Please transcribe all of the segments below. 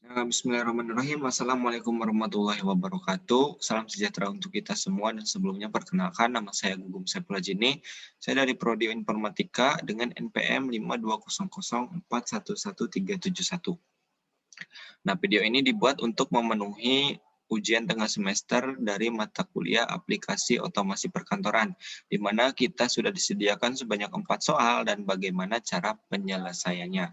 Bismillahirrahmanirrahim. Assalamualaikum warahmatullahi wabarakatuh. Salam sejahtera untuk kita semua dan sebelumnya perkenalkan nama saya Gugum Saifullah Jini. Saya dari Prodi Informatika dengan NPM 5200411371. Nah, video ini dibuat untuk memenuhi ujian tengah semester dari mata kuliah aplikasi otomasi perkantoran, di mana kita sudah disediakan sebanyak 4 soal dan bagaimana cara penyelesaiannya.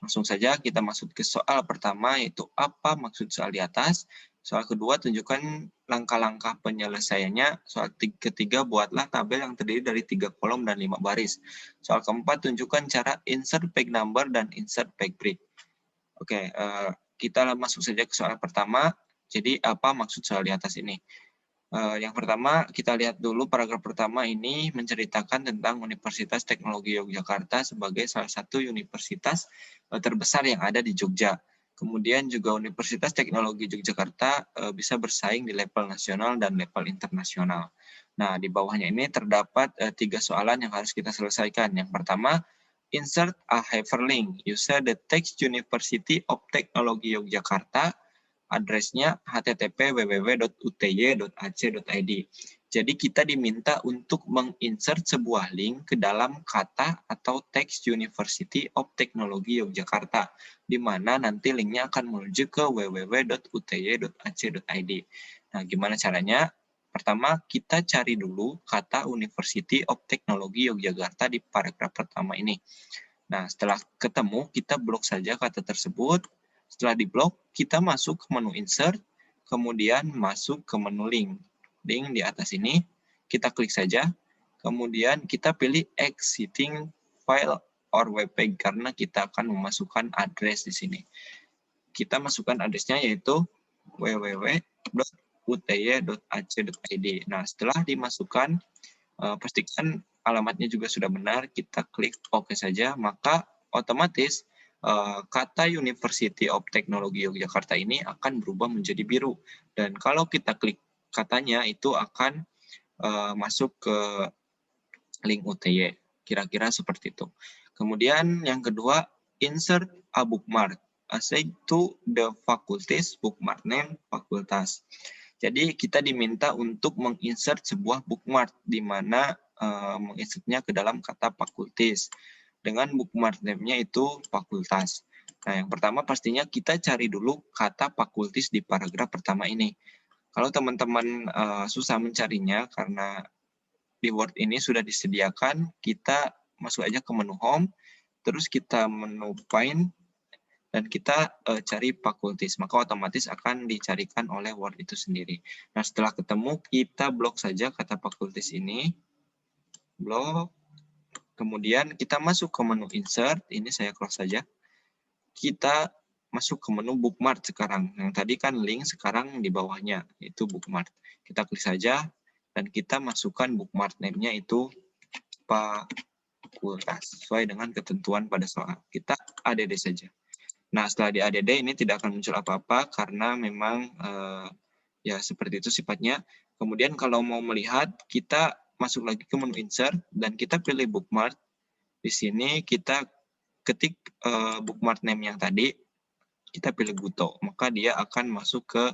Langsung saja kita masuk ke soal pertama, yaitu apa maksud soal di atas. Soal kedua, tunjukkan langkah-langkah penyelesaiannya. Soal ketiga, buatlah tabel yang terdiri dari 3 kolom dan 5 baris. Soal keempat, tunjukkan cara insert page number dan insert page break. Oke, kita masuk saja ke soal pertama. Jadi, apa maksud soal di atas ini? Yang pertama, kita lihat dulu paragraf pertama ini menceritakan tentang Universitas Teknologi Yogyakarta sebagai salah satu universitas terbesar yang ada di Jogja. Kemudian juga Universitas Teknologi Yogyakarta bisa bersaing di level nasional dan level internasional. Nah, di bawahnya ini terdapat 3 soalan yang harus kita selesaikan. Yang pertama, insert a hyperlink. Use the text University of Technology Yogyakarta. Addressnya http://www.uty.ac.id. Jadi kita diminta untuk menginsert sebuah link ke dalam kata atau teks University of Technology Yogyakarta, di mana nanti linknya akan menuju ke www.uty.ac.id. Nah, gimana caranya? Pertama, kita cari dulu kata University of Technology Yogyakarta di paragraf pertama ini. Nah, setelah ketemu, kita blok saja kata tersebut. Setelah diblok, kita masuk ke menu insert, kemudian masuk ke menu link. Link di atas ini, kita klik saja, kemudian kita pilih exiting file or web page karena kita akan memasukkan address di sini. Kita masukkan addressnya yaitu www.uty.ac.id. Nah, setelah dimasukkan, pastikan alamatnya juga sudah benar, kita klik OK saja, maka otomatis kata University of Technology Yogyakarta ini akan berubah menjadi biru. Dan kalau kita klik katanya, itu akan masuk ke link UTY. Kira-kira seperti itu. Kemudian yang kedua, insert a bookmark. Assign to the faculties, bookmark name, fakultas. Jadi kita diminta untuk menginsert sebuah bookmark, di mana menginsertnya ke dalam kata fakultis. Dengan bookmark name-nya itu fakultas. Nah, yang pertama pastinya kita cari dulu kata fakultis di paragraf pertama ini. Kalau teman-teman susah mencarinya karena di Word ini sudah disediakan, kita masuk aja ke menu Home, terus kita menu Find, dan kita cari fakultis, maka otomatis akan dicarikan oleh Word itu sendiri. Nah, setelah ketemu, kita blok saja kata fakultis ini, blok. Kemudian kita masuk ke menu insert, ini saya close saja. Kita masuk ke menu bookmark sekarang. Yang tadi kan link, sekarang di bawahnya, itu bookmark. Kita klik saja, dan kita masukkan bookmark name-nya itu fakultas, sesuai dengan ketentuan pada soal. Kita add saja. Nah, setelah di add ini tidak akan muncul apa-apa, karena memang ya seperti itu sifatnya. Kemudian kalau mau melihat, kita masuk lagi ke menu insert, dan kita pilih bookmark. Di sini kita ketik bookmark name yang tadi, kita pilih Buto, maka dia akan masuk ke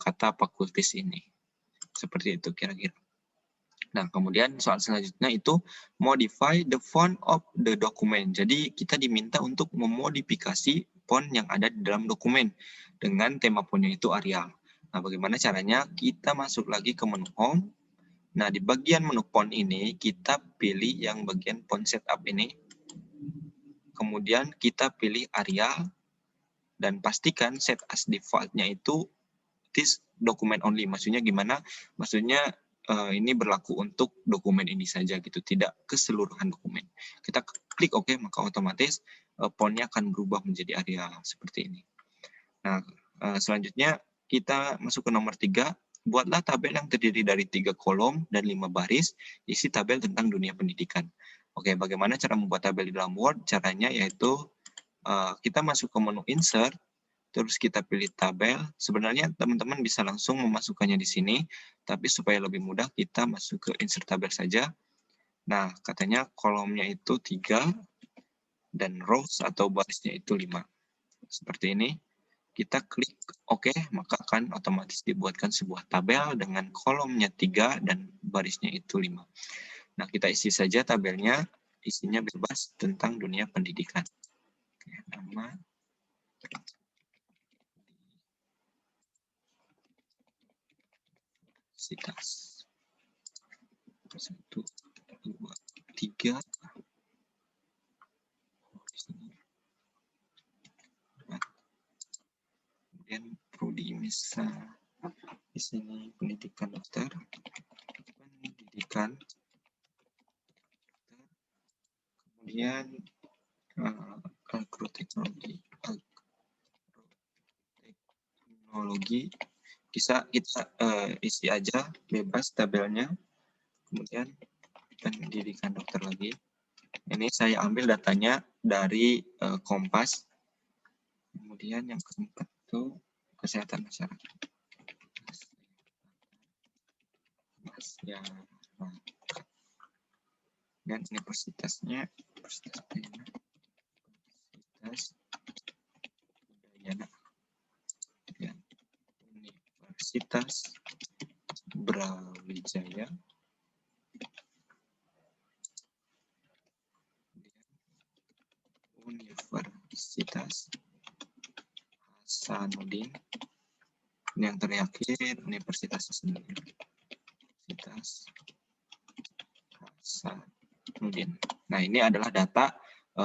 kata fakultis ini. Seperti itu kira-kira. Nah, kemudian soal selanjutnya itu modify the font of the document. Jadi kita diminta untuk memodifikasi font yang ada di dalam dokumen dengan tema fontnya itu Arial. Nah, bagaimana caranya? Kita masuk lagi ke menu Home. Nah, di bagian menu font ini, kita pilih yang bagian font setup ini. Kemudian kita pilih Arial. Dan pastikan set as default-nya itu this document only. Maksudnya gimana? Maksudnya ini berlaku untuk dokumen ini saja gitu, tidak keseluruhan dokumen. Kita klik OK, maka otomatis font-nya akan berubah menjadi Arial seperti ini. Nah, selanjutnya kita masuk ke nomor 3. Buatlah tabel yang terdiri dari 3 kolom dan 5 baris, isi tabel tentang dunia pendidikan. Oke, bagaimana cara membuat tabel di dalam Word? Caranya yaitu kita masuk ke menu Insert, terus kita pilih tabel. Sebenarnya teman-teman bisa langsung memasukkannya di sini, tapi supaya lebih mudah kita masuk ke Insert tabel saja. Nah, katanya kolomnya itu 3 dan rows atau barisnya itu 5. Seperti ini. kita klik OK, maka akan otomatis dibuatkan sebuah tabel dengan kolomnya 3 dan barisnya itu 5. Nah, kita isi saja tabelnya, isinya bebas tentang dunia pendidikan. Oke, nama, universitas. 1, 2, 3. Kemudian prodi misal di sini pendidikan dokter, pendidikan, kemudian agroteknologi, bisa kita isi aja bebas tabelnya, kemudian pendidikan dokter lagi. Ini saya ambil datanya dari Kompas. Kemudian yang keempat itu kesehatan masyarakat. Dan universitasnya Universitas Udayana. Ya. Universitas Brawijaya. Universitas Hasanuddin. Yang terakhir Universitas Hasanuddin. Universitas Hasanuddin. Nah, ini adalah data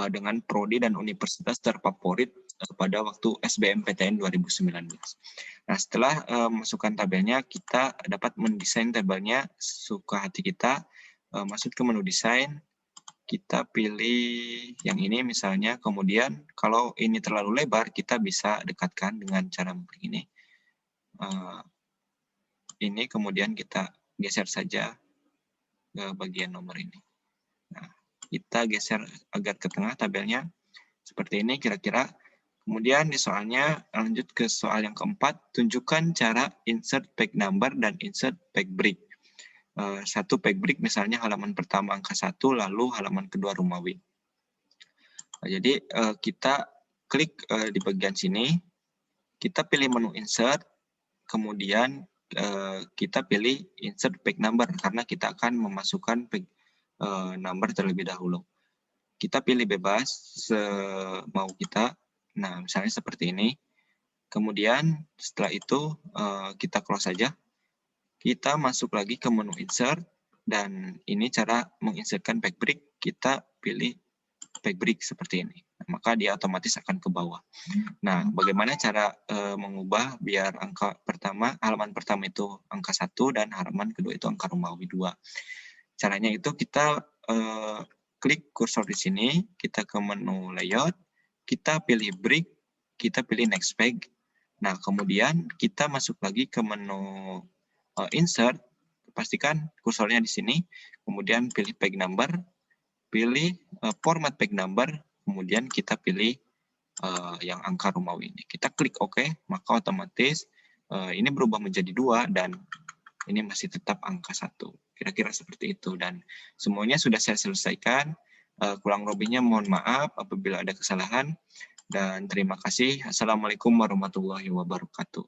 dengan prodi dan universitas terfavorit pada waktu SBMPTN 2019. Nah, setelah masukkan tabelnya, kita dapat mendesain tabelnya suka hati kita. Masuk ke menu desain, kita pilih yang ini misalnya, kemudian kalau ini terlalu lebar, kita bisa dekatkan dengan cara begini. Ini kemudian kita geser saja ke bagian nomor ini. Nah, kita geser agar ke tengah tabelnya seperti ini kira-kira. Kemudian di soalnya lanjut ke soal yang keempat, tunjukkan cara insert page number dan insert page break. Satu page break misalnya halaman pertama angka 1, lalu halaman kedua Rumawi. Nah, jadi kita klik di bagian sini, kita pilih menu insert, kemudian kita pilih insert page number karena kita akan memasukkan page number terlebih dahulu. Kita pilih bebas semau kita. Nah, misalnya seperti ini. Kemudian setelah itu kita close saja. Kita masuk lagi ke menu insert dan ini cara menginsertkan page break. Kita pilih page break seperti ini. Maka dia otomatis akan ke bawah. Nah, bagaimana cara mengubah biar angka pertama, halaman pertama itu angka 1 dan halaman kedua itu angka Romawi 2. Caranya itu kita klik kursor di sini, kita ke menu layout, kita pilih break, kita pilih next page. Nah, kemudian kita masuk lagi ke menu insert, pastikan kursornya di sini, kemudian pilih page number, pilih format page number, kemudian kita pilih yang angka Romawi ini. Kita klik OK, maka otomatis ini berubah menjadi 2 dan ini masih tetap angka 1. Kira-kira seperti itu. Dan semuanya sudah saya selesaikan. Kurang lebihnya mohon maaf apabila ada kesalahan. Dan terima kasih. Assalamualaikum warahmatullahi wabarakatuh.